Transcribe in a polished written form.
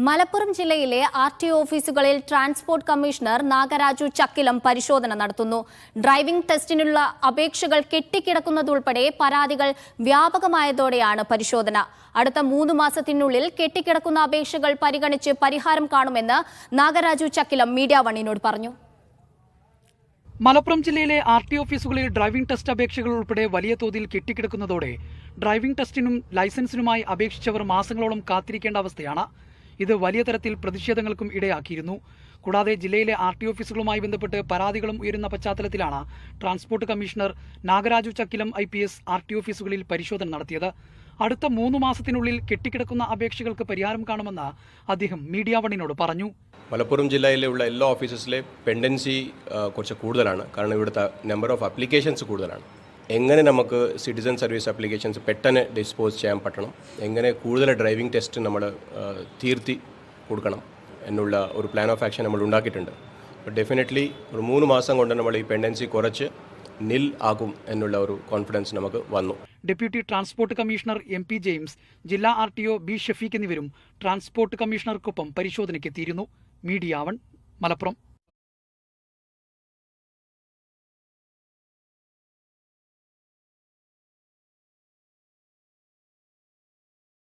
മലപ്പുറം ജില്ലയിലെ ആർടി ഓഫീസുകളിൽ transport commissioner Nagaraju Chakkilam പരിശോധന നടത്തുന്നു. ഡ്രൈവിംഗ് ടെസ്റ്റിനുള്ള അപേക്ഷകൾ കെട്ടിക്കിടക്കുന്നതുൾപ്പെടെ പരാതികൾ വ്യാപകമായതോടെയാണ് പരിശോധന. അടുത്ത 3 മാസത്തിനുള്ളിൽ കെട്ടിക്കിടക്കുന്ന അപേക്ഷകൾ പരിഗണിച്ച് പരിഹാരം കാണുമെന്ന് നാഗരാജു ചക്കിലം മീഡിയ വണ്ണിനോട് പറഞ്ഞു. മലപ്പുറം ജില്ലയിലെ ആർടി ഓഫീസുകളിൽ ഡ്രൈവിംഗ് ടെസ്റ്റ് അപേക്ഷകൾ ഉൾപ്പെടെ വലിയ തോതിൽ കെട്ടിക്കിടക്കുന്നതോടെ ഡ്രൈവിംഗ് ടെസ്റ്റിനും ലൈസൻസിനുമായി അപേക്ഷിച്ചവർ മാസങ്ങളോളം കാത്തിരിക്കേണ്ട അവസ്ഥയാണ്. ഇത് വലിയ തരത്തിൽ പ്രതിഷേധങ്ങൾക്കും ഇടയാക്കിയിരുന്നു. കൂടാതെ ജില്ലയിലെ ആർടി ഓഫീസുകളുമായി ബന്ധപ്പെട്ട് പരാതികളും ഉയരുന്ന പശ്ചാത്തലത്തിലാണ് transport commissioner Nagaraju Chakkilam IPS RT ഓഫീസുകളിൽ പരിശോധന നടത്തിയത്. അടുത്ത 3 മാസത്തിനുള്ളിൽ കെട്ടിക്കിടക്കുന്ന അപേക്ഷകൾക്ക് പരിഹാരം കാണുമെന്ന് അദ്ദേഹം മീഡിയ വണ്ണിനോട് പറഞ്ഞു. മലപ്പുറം ജില്ലയിലുള്ള എല്ലാ ഓഫീസസിലെ പെൻഡൻസി കുറച്ച് കൂടുതലാണ്. കാരണം ഇവിടുത്തെ നമ്പർ ഓഫ് അപ്ലിക്കേഷൻസ് കൂടുതലാണ്. എങ്ങനെ നമുക്ക് സിറ്റിസൺ സർവീസ് അപ്ലിക്കേഷൻസ് പെട്ടെന്ന് ഡിസ്പോസ് ചെയ്യാൻ പറ്റണം, എങ്ങനെ കൂടുതൽ ഡ്രൈവിംഗ് ടെസ്റ്റ് നമ്മൾ തീർത്തി കൊടുക്കണം എന്നുള്ള ഒരു പ്ലാൻ ഓഫ് ആക്ഷൻ നമ്മൾ ഉണ്ടാക്കിയിട്ടുണ്ട്. ഡെഫിനറ്റ്ലി ഒരു 3 മാസം കൊണ്ട് നമ്മൾ ഈ പെൻഡൻസി കുറച്ച് നിൽ ആകും എന്നുള്ള ഒരു കോൺഫിഡൻസ് നമുക്ക് വന്നു. Deputy transport commissioner MP James, ജില്ലാ RTO B ഷഫീഖ് എന്നിവരും ട്രാൻസ്പോർട്ട് കമ്മീഷണർക്കൊപ്പം പരിശോധനയ്ക്കെത്തിയിരുന്നു. മീഡിയ 1 മലപ്പുറം.